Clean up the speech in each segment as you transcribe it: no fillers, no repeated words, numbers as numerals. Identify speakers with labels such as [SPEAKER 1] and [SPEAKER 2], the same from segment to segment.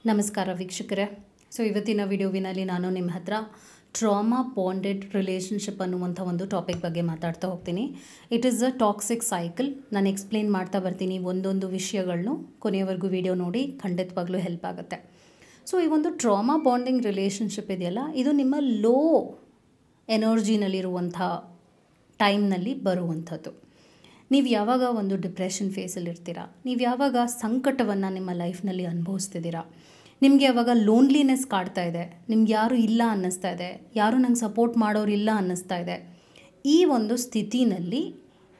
[SPEAKER 1] ನಮಸ್ಕಾರ ವೀಕ್ಷಕರೇ. ಇವತ್ತಿನ ವಿಡಿಯೋವಿನಲ್ಲಿ ನಾನು ನಿಮ್ಮ ಹತ್ರ ಟ್ರಾಮಾ ಬಾಂಡೆಡ್ ರಿಲೇಷನ್ಶಿಪ್ ಅನ್ನುವಂಥ ಒಂದು ಟಾಪಿಕ್ ಬಗ್ಗೆ ಮಾತಾಡ್ತಾ ಹೋಗ್ತೀನಿ. It is a toxic cycle. ನಾನು ಎಕ್ಸ್ಪ್ಲೇನ್ ಮಾಡ್ತಾ ಬರ್ತೀನಿ ಒಂದೊಂದು ವಿಷಯಗಳನ್ನು. ಕೊನೆಯವರೆಗೂ ವಿಡಿಯೋ ನೋಡಿ, ಖಂಡಿತವಾಗ್ಲೂ ಹೆಲ್ಪ್ ಆಗುತ್ತೆ. ಈ ಒಂದು ಟ್ರಾಮಾ ಬಾಂಡಿಂಗ್ ರಿಲೇಷನ್ಶಿಪ್ ಇದೆಯಲ್ಲ, ಇದು ನಿಮ್ಮ ಲೋ ಎನರ್ಜಿನಲ್ಲಿರುವಂಥ ಟೈಮ್ನಲ್ಲಿ ಬರುವಂಥದ್ದು. ನೀವು ಯಾವಾಗ ಒಂದು ಡಿಪ್ರೆಷನ್ ಫೇಸಲ್ಲಿ ಇರ್ತೀರಾ, ನೀವು ಯಾವಾಗ ಸಂಕಟವನ್ನು ನಿಮ್ಮ ಲೈಫ್ನಲ್ಲಿ ಅನುಭವಿಸ್ತಿದ್ದೀರಾ, ನಿಮಗೆ ಯಾವಾಗ ಲೋನ್ಲಿನೆಸ್ ಕಾಡ್ತಾ ಇದೆ, ನಿಮ್ಗೆ ಯಾರೂ ಇಲ್ಲ ಅನ್ನಿಸ್ತಾ ಇದೆ, ಯಾರೂ ನಂಗೆ ಸಪೋರ್ಟ್ ಮಾಡೋರಿಲ್ಲ ಅನ್ನಿಸ್ತಾ ಇದೆ, ಈ ಒಂದು ಸ್ಥಿತಿನಲ್ಲಿ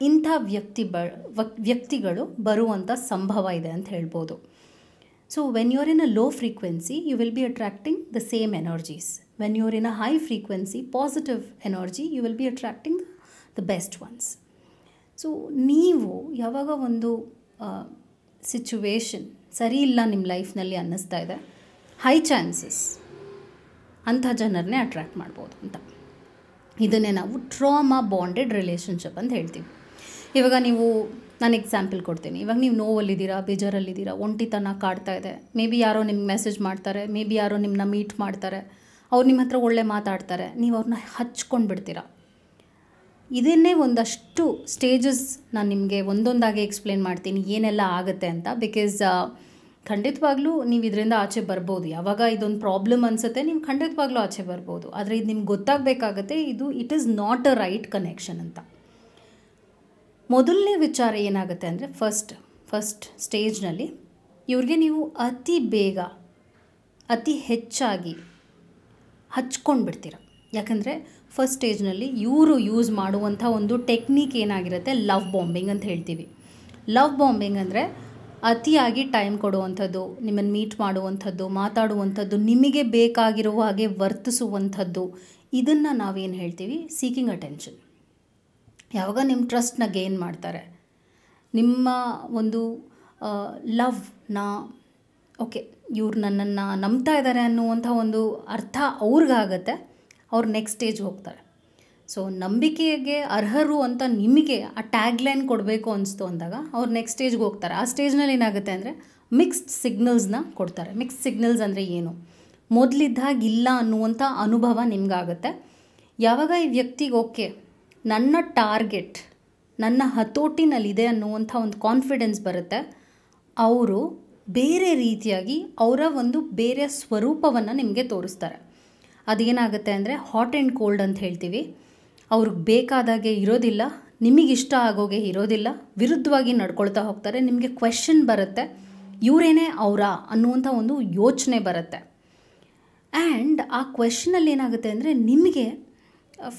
[SPEAKER 1] ಇಂಥ ವ್ಯಕ್ತಿಗಳು ಬರುವಂಥ ಸಂಭವ ಇದೆ ಅಂತ ಹೇಳ್ಬೋದು. When you are in a low frequency, you will be attracting the same energies. When you are in a high frequency, positive energy, you will be attracting the best ones. ನೀವು ಯಾವಾಗ ಒಂದು ಸಿಚುವೇಶನ್ ಸರಿ ಇಲ್ಲ ನಿಮ್ಮ ಲೈಫ್ನಲ್ಲಿ ಅನ್ನಿಸ್ತಾ ಇದೆ, high chances ಅಂಥ ಜನರನ್ನೇ attract ಮಾಡ್ಬೋದು ಅಂತ. ಇದನ್ನೇ ನಾವು ಟ್ರಾಮಾ ಬಾಂಡೆಡ್ ರಿಲೇಷನ್ಶಿಪ್ ಅಂತ ಹೇಳ್ತೀವಿ. ಇವಾಗ ನಾನು ಎಕ್ಸಾಂಪಲ್ ಕೊಡ್ತೀನಿ. ಇವಾಗ ನೀವು ನೋವಲ್ಲಿದ್ದೀರಾ, ಬೇಜಾರಲ್ಲಿದ್ದೀರಾ, ಒಂಟಿತನ ಕಾಡ್ತಾ ಇದೆ. ಮೇ ಬಿ ಯಾರೋ ನಿಮ್ಗೆ ಮೆಸೇಜ್ ಮಾಡ್ತಾರೆ, ಮೇ ಬಿ ಯಾರೋ ನಿಮ್ಮನ್ನ ಮೀಟ್ ಮಾಡ್ತಾರೆ, ಅವ್ರು ನಿಮ್ಮ ಹತ್ರ ಒಳ್ಳೆ ಮಾತಾಡ್ತಾರೆ, ನೀವು ಅವ್ರನ್ನ ಹಚ್ಕೊಂಡು ಬಿಡ್ತೀರಾ. ಇದನ್ನೇ ಒಂದಷ್ಟು ಸ್ಟೇಜಸ್ ನಾನು ನಿಮಗೆ ಒಂದೊಂದಾಗಿ ಎಕ್ಸ್ಪ್ಲೇನ್ ಮಾಡ್ತೀನಿ ಏನೆಲ್ಲ ಆಗುತ್ತೆ ಅಂತ. ಬಿಕಾಸ್ ಖಂಡಿತವಾಗ್ಲೂ ನೀವು ಇದರಿಂದ ಆಚೆ ಬರ್ಬೋದು. ಯಾವಾಗ ಇದೊಂದು ಪ್ರಾಬ್ಲಮ್ ಅನಿಸುತ್ತೆ, ನೀವು ಖಂಡಿತವಾಗ್ಲೂ ಆಚೆ ಬರ್ಬೋದು. ಆದರೆ ಇದು ನಿಮ್ಗೆ ಗೊತ್ತಾಗಬೇಕಾಗತ್ತೆ, it is not a right connection ಅಂತ. ಮೊದಲನೇ ವಿಚಾರ ಏನಾಗುತ್ತೆ ಅಂದರೆ, ಫಸ್ಟ್ ಸ್ಟೇಜ್ನಲ್ಲಿ ಇವ್ರಿಗೆ ನೀವು ಅತಿ ಬೇಗ ಅತಿ ಹೆಚ್ಚಾಗಿ ಹಚ್ಕೊಂಡು ಬಿಡ್ತೀರ. ಯಾಕಂದರೆ ಫಸ್ಟ್ ಸ್ಟೇಜ್ನಲ್ಲಿ ಇವರು ಯೂಸ್ ಮಾಡುವಂಥ ಒಂದು ಟೆಕ್ನಿಕ್ ಏನಾಗಿರುತ್ತೆ, ಲವ್ ಬಾಂಬಿಂಗ್ ಅಂತ ಹೇಳ್ತೀವಿ. ಲವ್ ಬಾಂಬಿಂಗ್ ಅಂದರೆ ಅತಿಯಾಗಿ ಟೈಮ್ ಕೊಡುವಂಥದ್ದು, ನಿಮ್ಮನ್ನು ಮೀಟ್ ಮಾಡುವಂಥದ್ದು, ಮಾತಾಡುವಂಥದ್ದು, ನಿಮಗೆ ಬೇಕಾಗಿರುವ ಹಾಗೆ ವರ್ತಿಸುವಂಥದ್ದು. ಇದನ್ನು ನಾವೇನು ಹೇಳ್ತೀವಿ, ಸೀಕಿಂಗ್ ಅಟೆನ್ಷನ್. ಯಾವಾಗ ನಿಮ್ಮ ಟ್ರಸ್ಟ್ನ ಗೇನ್ ಮಾಡ್ತಾರೆ, ನಿಮ್ಮ ಒಂದು ಲವ್ನ, ಓಕೆ ಇವ್ರು ನನ್ನನ್ನು ನಂಬ್ತಾ ಇದ್ದಾರೆ ಅನ್ನುವಂಥ ಒಂದು ಅರ್ಥ ಅವ್ರಿಗಾಗತ್ತೆ, ಅವ್ರು ನೆಕ್ಸ್ಟ್ ಸ್ಟೇಜ್ ಹೋಗ್ತಾರೆ. ನಂಬಿಕೆಗೆ ಅರ್ಹರು ಅಂತ ನಿಮಗೆ ಆ ಟ್ಯಾಗ್ಲೈನ್ ಕೊಡಬೇಕು ಅನಿಸ್ತು ಅಂದಾಗ ಅವ್ರು ನೆಕ್ಸ್ಟ್ ಸ್ಟೇಜ್ಗೆ ಹೋಗ್ತಾರೆ. ಆ ಸ್ಟೇಜ್ನಲ್ಲಿ ಏನಾಗುತ್ತೆ ಅಂದರೆ ಮಿಕ್ಸ್ಡ್ ಸಿಗ್ನಲ್ಸ್ನ ಕೊಡ್ತಾರೆ. ಮಿಕ್ಸ್ಡ್ ಸಿಗ್ನಲ್ಸ್ ಅಂದರೆ ಏನು, ಮೊದಲಿದ್ದಾಗಿಲ್ಲ ಅನ್ನುವಂಥ ಅನುಭವ ನಿಮಗಾಗುತ್ತೆ. ಯಾವಾಗ ಈ ವ್ಯಕ್ತಿಗೆ ಓಕೆ ನನ್ನ ಟಾರ್ಗೆಟ್ ನನ್ನ ಹತೋಟಿನಲ್ಲಿದೆ ಅನ್ನುವಂಥ ಒಂದು ಕಾನ್ಫಿಡೆನ್ಸ್ ಬರುತ್ತೆ, ಅವರು ಬೇರೆ ರೀತಿಯಾಗಿ ಅವರ ಒಂದು ಬೇರೆ ಸ್ವರೂಪವನ್ನು ನಿಮಗೆ ತೋರಿಸ್ತಾರೆ. ಅದೇನಾಗುತ್ತೆ ಅಂದರೆ ಹಾಟ್ ಆ್ಯಂಡ್ ಕೋಲ್ಡ್ ಅಂತ ಹೇಳ್ತೀವಿ. ಅವ್ರಿಗೆ ಬೇಕಾದಾಗೆ ಇರೋದಿಲ್ಲ, ನಿಮಗಿಷ್ಟ ಆಗೋಗೆ ಇರೋದಿಲ್ಲ, ವಿರುದ್ಧವಾಗಿ ನಡ್ಕೊಳ್ತಾ ಹೋಗ್ತಾರೆ. ನಿಮಗೆ ಕ್ವೆಶ್ಚನ್ ಬರುತ್ತೆ, ಇವರೇನೇ ಅವರಾ ಅನ್ನುವಂಥ ಒಂದು ಯೋಚನೆ ಬರುತ್ತೆ. ಆ್ಯಂಡ್ ಆ ಕ್ವೆಶ್ಚನಲ್ಲಿ ಏನಾಗುತ್ತೆ ಅಂದರೆ, ನಿಮಗೆ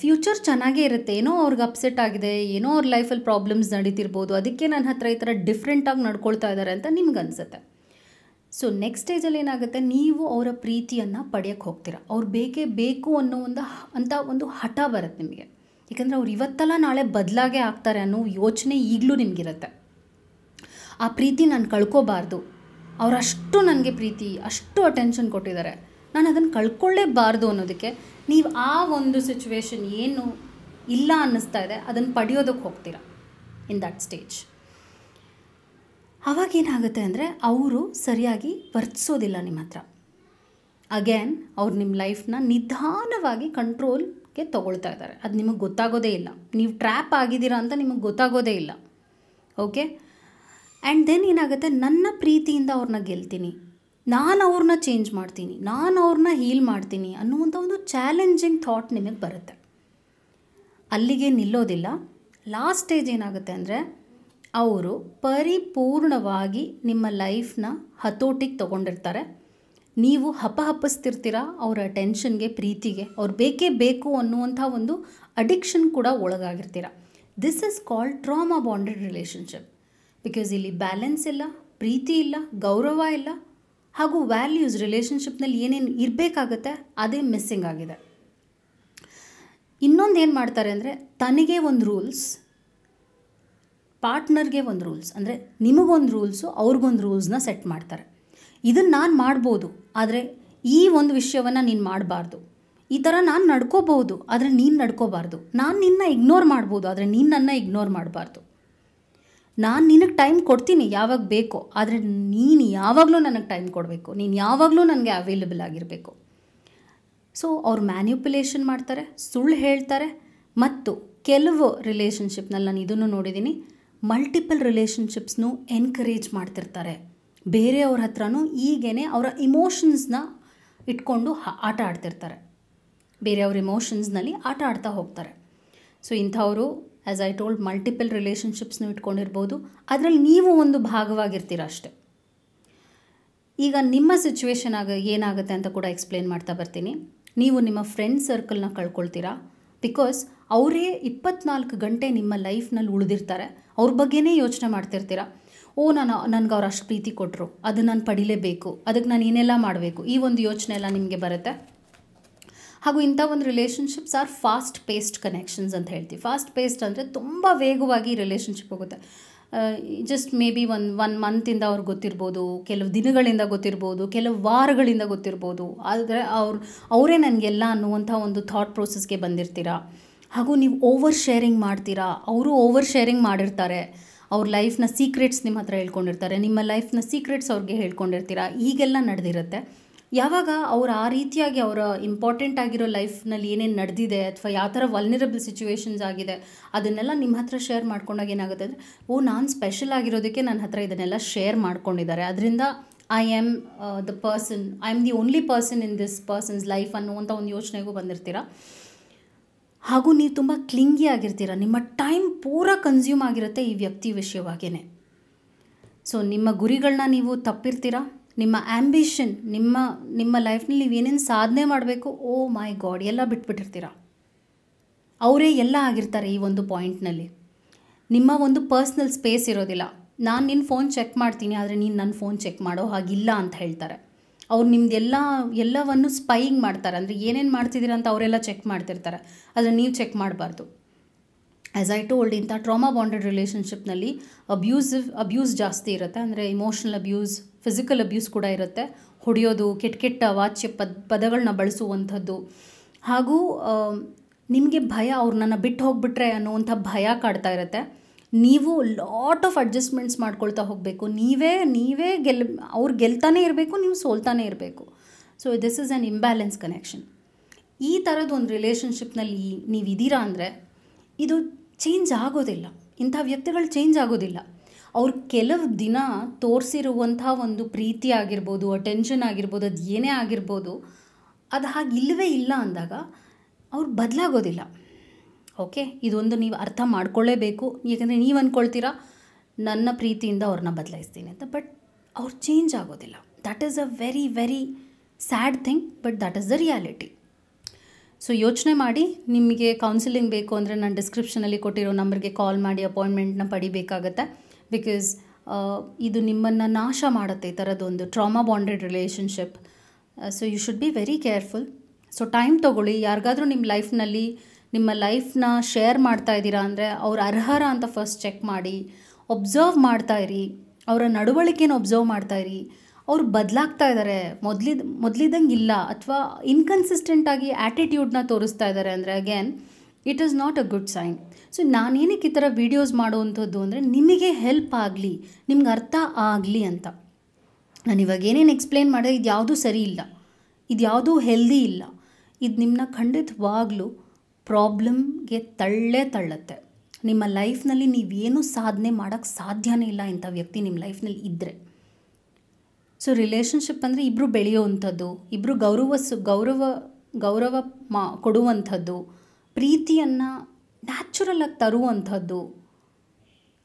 [SPEAKER 1] ಫ್ಯೂಚರ್ ಚೆನ್ನಾಗೇ ಇರುತ್ತೆ, ಏನೋ ಅವ್ರಿಗೆ ಅಪ್ಸೆಟ್ ಆಗಿದೆ, ಏನೋ ಅವ್ರ ಲೈಫಲ್ಲಿ ಪ್ರಾಬ್ಲಮ್ಸ್ ನಡೀತಿರ್ಬೋದು, ಅದಕ್ಕೆ ನನ್ನ ಹತ್ರ ಈ ಥರ ಡಿಫ್ರೆಂಟಾಗಿ ನಡ್ಕೊಳ್ತಾ ಇದ್ದಾರೆ ಅಂತ ನಿಮ್ಗೆ ಅನಿಸುತ್ತೆ. ನೆಕ್ಸ್ಟ್ ಸ್ಟೇಜಲ್ಲಿ ಏನಾಗುತ್ತೆ, ನೀವು ಅವರ ಪ್ರೀತಿಯನ್ನು ಪಡೆಯೋಕ್ಕೆ ಹೋಗ್ತೀರಾ. ಅವ್ರು ಬೇಕೇ ಬೇಕು ಅಂತ ಒಂದು ಹಠ ಬರುತ್ತೆ ನಿಮಗೆ. ಯಾಕಂದರೆ ಅವ್ರು ಇವತ್ತಲ್ಲ ನಾಳೆ ಬದಲಾಗೇ ಆಗ್ತಾರೆ ಅನ್ನೋ ಯೋಚನೆ ಈಗಲೂ ನಿಮಗಿರುತ್ತೆ. ಆ ಪ್ರೀತಿ ನಾನು ಕಳ್ಕೋಬಾರ್ದು, ಅವರಷ್ಟು ನನಗೆ ಪ್ರೀತಿ, ಅಷ್ಟು ಅಟೆನ್ಷನ್ ಕೊಟ್ಟಿದ್ದಾರೆ, ನಾನು ಅದನ್ನು ಕಳ್ಕೊಳ್ಳೇಬಾರ್ದು ಅನ್ನೋದಕ್ಕೆ ನೀವು ಆ ಒಂದು ಸಿಚುವೇಶನ್ ಏನು ಇಲ್ಲ ಅನ್ನಿಸ್ತಾ ಇದೆ ಅದನ್ನು ಪಡೆಯೋದಕ್ಕೆ ಹೋಗ್ತೀರಾ ಇನ್ ದಟ್ ಸ್ಟೇಜ್. ಅವಾಗೇನಾಗುತ್ತೆ ಅಂದರೆ, ಅವರು ಸರಿಯಾಗಿ ವರ್ತಿಸೋದಿಲ್ಲ ನಿಮ್ಮ ಹತ್ರ. ಅಗೇನ್ ಅವ್ರು ನಿಮ್ಮ ಲೈಫ್ನ ನಿಧಾನವಾಗಿ ಕಂಟ್ರೋಲ್ಗೆ ತೊಗೊಳ್ತಾ ಇದ್ದಾರೆ. ಅದು ನಿಮಗೆ ಗೊತ್ತಾಗೋದೇ ಇಲ್ಲ, ನೀವು ಟ್ರ್ಯಾಪ್ ಆಗಿದ್ದೀರಾ ಅಂತ ನಿಮಗೆ ಗೊತ್ತಾಗೋದೇ ಇಲ್ಲ. ಓಕೆ, ಆ್ಯಂಡ್ ದೆನ್ ಏನಾಗುತ್ತೆ, ನನ್ನ ಪ್ರೀತಿಯಿಂದ ಅವ್ರನ್ನ ಗೆಲ್ತೀನಿ, ನಾನು ಅವ್ರನ್ನ ಚೇಂಜ್ ಮಾಡ್ತೀನಿ, ನಾನು ಅವ್ರನ್ನ ಹೀಲ್ ಮಾಡ್ತೀನಿ ಅನ್ನುವಂಥ ಒಂದು ಚಾಲೆಂಜಿಂಗ್ ಥಾಟ್ ನಿಮಗೆ ಬರುತ್ತೆ. ಅಲ್ಲಿಗೆ ನಿಲ್ಲೋದಿಲ್ಲ. ಲಾಸ್ಟ್ ಸ್ಟೇಜ್ ಏನಾಗುತ್ತೆ ಅಂದರೆ, ಅವರು ಪರಿಪೂರ್ಣವಾಗಿ ನಿಮ್ಮ ಲೈಫ್ನ ಹತೋಟಿಗೆ ತೊಗೊಂಡಿರ್ತಾರೆ. ನೀವು ಹಪ್ಪಸ್ತಿರ್ತೀರ ಅವರ ಅಟೆನ್ಷನ್ಗೆ, ಪ್ರೀತಿಗೆ, ಅವ್ರು ಬೇಕೇ ಬೇಕು ಅನ್ನುವಂಥ ಒಂದು ಅಡಿಕ್ಷನ್ ಕೂಡ ಒಳಗಾಗಿರ್ತೀರ. This is called trauma bonded relationship. Because ಇಲ್ಲಿ ಬ್ಯಾಲೆನ್ಸ್ ಇಲ್ಲ, ಪ್ರೀತಿ ಇಲ್ಲ, ಗೌರವ ಇಲ್ಲ, ಹಾಗೂ ವ್ಯಾಲ್ಯೂಸ್ ರಿಲೇಷನ್ಶಿಪ್ನಲ್ಲಿ ಏನೇನು ಇರಬೇಕಾಗತ್ತೆ ಅದೇ ಮಿಸ್ಸಿಂಗ್ ಆಗಿದೆ. ಇನ್ನೊಂದು ಏನು ಮಾಡ್ತಾರೆ ಅಂದರೆ, ತನಗೆ ಒಂದು ರೂಲ್ಸ್, ಪಾರ್ಟ್ನರ್ಗೆ ಒಂದು ರೂಲ್ಸ್, ಅಂದರೆ ನಿಮಗೊಂದು ರೂಲ್ಸು, ಅವ್ರಿಗೊಂದು ರೂಲ್ಸ್ನ ಸೆಟ್ ಮಾಡ್ತಾರೆ. ಇದನ್ನು ನಾನು ಮಾಡ್ಬೋದು, ಆದರೆ ಈ ಒಂದು ವಿಷಯವನ್ನು ನೀನು ಮಾಡಬಾರ್ದು, ಈ ಥರ ನಾನು ನಡ್ಕೋಬಹುದು ಆದರೆ ನೀನು ನಡ್ಕೋಬಾರ್ದು, ನಾನು ನಿನ್ನ ಇಗ್ನೋರ್ ಮಾಡ್ಬೋದು ಆದರೆ ನೀನು ನನ್ನ ಇಗ್ನೋರ್ ಮಾಡಬಾರ್ದು. ನಾನು ನಿನಗೆ ಟೈಮ್ ಕೊಡ್ತೀನಿ ಯಾವಾಗ ಬೇಕೋ, ಆದರೆ ನೀನು ಯಾವಾಗಲೂ ನನಗೆ ಟೈಮ್ ಕೊಡಬೇಕು, ನೀನು ಯಾವಾಗಲೂ ನನಗೆ ಅವೈಲೇಬಲ್ ಆಗಿರಬೇಕು. ಸೊ ಅವ್ರು ಮ್ಯಾನ್ಯುಪ್ಯುಲೇಷನ್ ಮಾಡ್ತಾರೆ, ಸುಳ್ಳು ಹೇಳ್ತಾರೆ. ಮತ್ತು ಕೆಲವು ರಿಲೇಷನ್ಶಿಪ್ನಲ್ಲಿ ನಾನು ಇದನ್ನು ನೋಡಿದ್ದೀನಿ, ಮಲ್ಟಿಪಲ್ ರಿಲೇಷನ್ಶಿಪ್ಸ್ನೂ ಎನ್ಕರೇಜ್ ಮಾಡ್ತಿರ್ತಾರೆ. ಬೇರೆಯವ್ರ ಹತ್ರನೂ ಈಗೇನೆ ಅವರ ಇಮೋಷನ್ಸ್ನ ಇಟ್ಕೊಂಡು ಆಟ ಆಡ್ತಿರ್ತಾರೆ, ಬೇರೆಯವ್ರ ಇಮೋಷನ್ಸ್ನಲ್ಲಿ ಆಟ ಆಡ್ತಾ ಹೋಗ್ತಾರೆ. ಸೊ ಇಂಥವರು ಆ್ಯಸ್ ಐ ಟೋಲ್ಡ್ ಮಲ್ಟಿಪಲ್ ರಿಲೇಷನ್ಶಿಪ್ಸ್ನೂ ಇಟ್ಕೊಂಡಿರ್ಬೋದು, ಅದರಲ್ಲಿ ನೀವು ಒಂದು ಭಾಗವಾಗಿರ್ತೀರ ಅಷ್ಟೆ. ಈಗ ನಿಮ್ಮ ಸಿಚುವೇಶನ್ ಏನಾಗುತ್ತೆ ಅಂತ ಕೂಡ ಎಕ್ಸ್ಪ್ಲೇನ್ ಮಾಡ್ತಾ ಬರ್ತೀನಿ. ನೀವು ನಿಮ್ಮ ಫ್ರೆಂಡ್ ಸರ್ಕಲ್ನ ಕಳ್ಕೊಳ್ತೀರಾ, ಬಿಕಾಸ್ ಅವರೇ 24 ಗಂಟೆ ನಿಮ್ಮ ಲೈಫ್ನಲ್ಲಿ ಉಳಿದಿರ್ತಾರೆ. ಅವ್ರ ಬಗ್ಗೆನೇ ಯೋಚನೆ ಮಾಡ್ತಿರ್ತೀರ. ನನಗೆ ಅವ್ರು ಅಷ್ಟು ಪ್ರೀತಿ ಕೊಟ್ಟರು, ಅದು ನಾನು ಪಡಿಲೇಬೇಕು, ಅದಕ್ಕೆ ನಾನು ಏನೆಲ್ಲ ಮಾಡಬೇಕು, ಈ ಒಂದು ಯೋಚನೆ ಎಲ್ಲ ನಿಮಗೆ ಬರುತ್ತೆ. ಹಾಗೂ ಇಂಥ ಒಂದು relationships are fast paced connections ಅಂತ ಹೇಳ್ತೀವಿ. ಫಾಸ್ಟ್ ಪೇಸ್ಡ್ ಅಂದರೆ ತುಂಬ ವೇಗವಾಗಿ ರಿಲೇಷನ್ಶಿಪ್ ಹೋಗುತ್ತೆ. ಜಸ್ಟ್ ಮೇ ಬಿ ಒನ್ ಮಂತಿಂದ ಅವ್ರಿಗೆ ಗೊತ್ತಿರ್ಬೋದು, ಕೆಲವು ದಿನಗಳಿಂದ ಗೊತ್ತಿರ್ಬೋದು, ಕೆಲವು ವಾರಗಳಿಂದ ಗೊತ್ತಿರ್ಬೋದು. ಆದರೆ ಅವರೇ ನನಗೆಲ್ಲ ಅನ್ನುವಂಥ ಒಂದು ಥಾಟ್ ಪ್ರೋಸೆಸ್ಗೆ ಬಂದಿರ್ತೀರ. ಹಾಗೂ ನೀವು ಓವರ್ ಶೇರಿಂಗ್ ಮಾಡ್ತೀರಾ, ಅವರು ಓವರ್ ಶೇರಿಂಗ್ ಮಾಡಿರ್ತಾರೆ. ಅವ್ರ ಲೈಫ್ನ ಸೀಕ್ರೆಟ್ಸ್ ನಿಮ್ಮ ಹತ್ರ ಹೇಳ್ಕೊಂಡಿರ್ತಾರೆ, ನಿಮ್ಮ ಲೈಫ್ನ ಸೀಕ್ರೆಟ್ಸ್ ಅವ್ರಿಗೆ ಹೇಳ್ಕೊಂಡಿರ್ತೀರ. ಈಗೆಲ್ಲ ನಡೆದಿರುತ್ತೆ. ಯಾವಾಗ ಅವ್ರು ಆ ರೀತಿಯಾಗಿ ಅವರ ಇಂಪಾರ್ಟೆಂಟ್ ಆಗಿರೋ ಲೈಫ್ನಲ್ಲಿ ಏನೇನು ನಡೆದಿದೆ ಅಥವಾ ಯಾವ ಥರ ವಲ್ನರಬಲ್ ಸಿಚುವೇಶನ್ಸ್ ಆಗಿದೆ ಅದನ್ನೆಲ್ಲ ನಿಮ್ಮ ಹತ್ರ ಶೇರ್ ಮಾಡ್ಕೊಂಡಾಗ ಏನಾಗುತ್ತೆ ಅಂದರೆ, ನಾನು ಸ್ಪೆಷಲ್ ಆಗಿರೋದಕ್ಕೆ ನನ್ನ ಹತ್ರ ಇದನ್ನೆಲ್ಲ ಶೇರ್ ಮಾಡ್ಕೊಂಡಿದ್ದಾರೆ, ಅದರಿಂದ I am the only person in this persons life ಅನ್ನುವಂಥ ಒಂದು ಯೋಚನೆಗೂ ಬಂದಿರ್ತೀರ. ಹಾಗೂ ನೀವು ತುಂಬ ಕ್ಲಿಂಗಿ ಆಗಿರ್ತೀರ, ನಿಮ್ಮ ಟೈಮ್ ಪೂರ ಕನ್ಸ್ಯೂಮ್ ಆಗಿರುತ್ತೆ ಈ ವ್ಯಕ್ತಿ ವಿಷಯವಾಗೇ. ಸೊ ನಿಮ್ಮ ಗುರಿಗಳನ್ನ ನೀವು ತಪ್ಪಿರ್ತೀರ, ನಿಮ್ಮ ಆ್ಯಂಬಿಷನ್, ನಿಮ್ಮ ಲೈಫ್ನಲ್ಲಿ ನೀವು ಏನೇನು ಸಾಧನೆ ಮಾಡಬೇಕು, ಓ ಮೈ ಗಾಡ್ ಎಲ್ಲ ಬಿಟ್ಬಿಟ್ಟಿರ್ತೀರ. ಅವರೇ ಎಲ್ಲ ಆಗಿರ್ತಾರೆ ಈ ಒಂದು ಪಾಯಿಂಟ್ನಲ್ಲಿ. ನಿಮ್ಮ ಒಂದು ಪರ್ಸ್ನಲ್ ಸ್ಪೇಸ್ ಇರೋದಿಲ್ಲ. ನಾನು ನಿನ್ನ ಫೋನ್ ಚೆಕ್ ಮಾಡ್ತೀನಿ, ಆದರೆ ನೀನು ನನ್ನ ಫೋನ್ ಚೆಕ್ ಮಾಡೋ ಹಾಗಿಲ್ಲ ಅಂತ ಹೇಳ್ತಾರೆ. ಅವ್ರು ನಿಮ್ದು ಎಲ್ಲವನ್ನು ಸ್ಪೈಯಿಂಗ್ ಮಾಡ್ತಾರೆ, ಅಂದರೆ ಏನೇನು ಮಾಡ್ತಿದ್ದೀರ ಅಂತ ಅವರೆಲ್ಲ ಚೆಕ್ ಮಾಡ್ತಿರ್ತಾರೆ, ಆದರೆ ನೀವು ಚೆಕ್ ಮಾಡಬಾರ್ದು. ಆ್ಯಸ್ ಐ ಟೋಲ್ಡ್, ಇಂಥ ಟ್ರಾಮಾ ಬಾಂಡೆಡ್ ರಿಲೇಷನ್ಶಿಪ್ನಲ್ಲಿ ಅಬ್ಯೂಸ್ ಜಾಸ್ತಿ ಇರುತ್ತೆ. ಅಂದರೆ ಇಮೋಷ್ನಲ್ ಅಬ್ಯೂಸ್, ಫಿಸಿಕಲ್ ಅಬ್ಯೂಸ್ ಕೂಡ ಇರುತ್ತೆ. ಹೊಡೆಯೋದು, ಕೆಟ್ಟ ವಾಚ್ಯ ಪದಗಳನ್ನ ಬಳಸುವಂಥದ್ದು. ಹಾಗೂ ನಿಮಗೆ ಭಯ, ಅವ್ರು ನನ್ನ ಬಿಟ್ಟು ಹೋಗಿಬಿಟ್ರೆ ಅನ್ನುವಂಥ ಭಯ ಕಾಡ್ತಾ ಇರುತ್ತೆ. ನೀವು ಲಾಟ್ ಆಫ್ ಅಡ್ಜಸ್ಟ್ಮೆಂಟ್ಸ್ ಮಾಡ್ಕೊಳ್ತಾ ಹೋಗಬೇಕು. ನೀವೇ ಅವ್ರು ಗೆಲ್ತಾನೇ ಇರಬೇಕು, ನೀವು ಸೋಲ್ತಾನೇ ಇರಬೇಕು. So this is an imbalance connection. ಈ ಥರದ್ದು ಒಂದು ರಿಲೇಷನ್ಶಿಪ್ನಲ್ಲಿ ನೀವಿದ್ದೀರಾ ಅಂದರೆ ಇದು ಚೇಂಜ್ ಆಗೋದಿಲ್ಲ. ಇಂಥ ವ್ಯಕ್ತಿಗಳು ಚೇಂಜ್ ಆಗೋದಿಲ್ಲ. ಅವ್ರು ಕೆಲವು ದಿನ ತೋರಿಸಿರುವಂಥ ಒಂದು ಪ್ರೀತಿ ಆಗಿರ್ಬೋದು, ಅಟೆನ್ಷನ್ ಆಗಿರ್ಬೋದು, ಅದು ಏನೇ ಆಗಿರ್ಬೋದು, ಅದು ಹಾಗೆ ಇಲ್ಲವೇ ಇಲ್ಲ ಅಂದಾಗ ಅವ್ರು ಬದಲಾಗೋದಿಲ್ಲ. ಓಕೆ, ಇದೊಂದು ನೀವು ಅರ್ಥ ಮಾಡ್ಕೊಳ್ಳೇಬೇಕು. ಯಾಕಂದರೆ ನೀವು ಅಂದ್ಕೊಳ್ತೀರಾ ನನ್ನ ಪ್ರೀತಿಯಿಂದ ಅವ್ರನ್ನ ಬದಲಾಯಿಸ್ತೀನಿ ಅಂತ, ಬಟ್ ಅವ್ರು ಚೇಂಜ್ ಆಗೋದಿಲ್ಲ. That is a very very sad thing, but that is the reality. So ಯೋಚನೆ ಮಾಡಿ, ನಿಮಗೆ ಕೌನ್ಸಿಲಿಂಗ್ ಬೇಕು ಅಂದರೆ ನಾನು ಡಿಸ್ಕ್ರಿಪ್ಷನಲ್ಲಿ ಕೊಟ್ಟಿರೋ ನಂಬರ್ಗೆ ಕಾಲ್ ಮಾಡಿ ಅಪಾಯಿಂಟ್ಮೆಂಟ್ನ ಪಡಿಬೇಕಾಗತ್ತೆ. ಬಿಕಾಸ್ ಇದು ನಿಮ್ಮನ್ನು ನಾಶ ಮಾಡುತ್ತೆ, ಈ ಥರದೊಂದು trauma bonded relationship. So you should be very careful. So time ತೊಗೊಳ್ಳಿ. ಯಾರಿಗಾದರೂ ನಿಮ್ಮ ಲೈಫ್ನ ಶೇರ್ ಮಾಡ್ತಾ ಇದ್ದೀರಾ ಅಂದರೆ ಅವ್ರು ಅರ್ಹರ ಅಂತ ಫಸ್ಟ್ ಚೆಕ್ ಮಾಡಿ, ಒಬ್ಸರ್ವ್ ಮಾಡ್ತಾಯಿರಿ, ಅವರ ನಡವಳಿಕೆನ ಒಬ್ಸರ್ವ್ ಮಾಡ್ತಾಯಿರಿ. ಅವ್ರು ಬದಲಾಗ್ತಾ ಇದ್ದಾರೆ, ಮೊದಲಿದ್ದಂಗೆ ಇಲ್ಲ, ಅಥವಾ ಇನ್ಕನ್ಸಿಸ್ಟೆಂಟಾಗಿ ಆ್ಯಟಿಟ್ಯೂಡ್ನ ತೋರಿಸ್ತಾ ಇದ್ದಾರೆ ಅಂದರೆ again it is not a good sign. So ನಾನೇನಕ್ಕೆ ಈ ಥರ ವೀಡಿಯೋಸ್ ಮಾಡುವಂಥದ್ದು ಅಂದರೆ ನಿಮಗೆ ಹೆಲ್ಪ್ ಆಗಲಿ, ನಿಮ್ಗೆ ಅರ್ಥ ಆಗಲಿ ಅಂತ. ನಾನು ಇವಾಗ ಏನೇನು ಎಕ್ಸ್ಪ್ಲೇನ್ ಮಾಡಿದೆ ಇದು ಯಾವುದೂ ಸರಿ ಇಲ್ಲ, ಇದು ಯಾವುದೂ ಹೆಲ್ದಿ ಇಲ್ಲ. ಇದು ನಿಮ್ಮನ್ನ ಖಂಡಿತವಾಗ್ಲೂ ಪ್ರಾಬ್ಲಮ್ಗೆ ತಳ್ಳತ್ತೆ. ನಿಮ್ಮ ಲೈಫ್ನಲ್ಲಿ ನೀವೇನು ಸಾಧನೆ ಮಾಡೋಕ್ಕೆ ಸಾಧ್ಯನೇ ಇಲ್ಲ ಇಂಥ ವ್ಯಕ್ತಿ ನಿಮ್ಮ ಲೈಫ್ನಲ್ಲಿ ಇದ್ದರೆ. ಸೊ ರಿಲೇಷನ್ಶಿಪ್ ಅಂದರೆ ಇಬ್ಬರು ಬೆಳೆಯುವಂಥದ್ದು, ಇಬ್ಬರು ಗೌರವ ಕೊಡುವಂಥದ್ದು, ಪ್ರೀತಿಯನ್ನು ನ್ಯಾಚುರಲಾಗಿ ತರುವಂಥದ್ದು.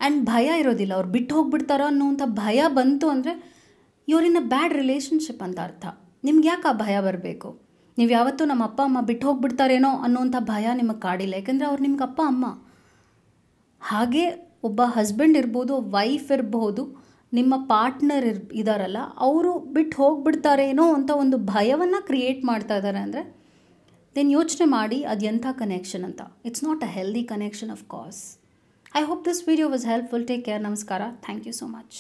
[SPEAKER 1] ಆ್ಯಂಡ್ ಭಯ ಇರೋದಿಲ್ಲ. ಅವ್ರು ಬಿಟ್ಟು ಹೋಗ್ಬಿಡ್ತಾರೋ ಅನ್ನೋವಂಥ ಭಯ ಬಂತು ಅಂದರೆ your in a bad relationship ಅಂತ ಅರ್ಥ. ನಿಮ್ಗೆ ಯಾಕೆ ಆ ಭಯ ಬರಬೇಕು? ನೀವು ಯಾವತ್ತೂ ನಮ್ಮ ಅಪ್ಪ ಅಮ್ಮ ಬಿಟ್ಟು ಹೋಗ್ಬಿಡ್ತಾರೇನೋ ಅನ್ನೋವಂಥ ಭಯ ನಿಮಗೆ ಕಾಡಿಲ್ಲ, ಯಾಕೆಂದರೆ ಅವ್ರು ನಿಮ್ಗೆ ಅಪ್ಪ ಅಮ್ಮ. ಹಾಗೆ ಒಬ್ಬ ಹಸ್ಬೆಂಡ್ ಇರ್ಬೋದು, ವೈಫ್ ಇರಬಹುದು, ನಿಮ್ಮ ಪಾರ್ಟ್ನರ್ ಇದ್ದಾರಲ್ಲ, ಅವರು ಬಿಟ್ಟು ಹೋಗ್ಬಿಡ್ತಾರೇನೋ ಅಂತ ಒಂದು ಭಯವನ್ನು ಕ್ರಿಯೇಟ್ ಮಾಡ್ತಾ ಇದ್ದಾರೆ ಅಂದರೆ ದೆನ್ ಯೋಚನೆ ಮಾಡಿ ಅದು ಎಂಥ ಕನೆಕ್ಷನ್ ಅಂತ. It's not a healthy connection of course. I hope this video was helpful. Take care. ನಮಸ್ಕಾರ. Thank you so much.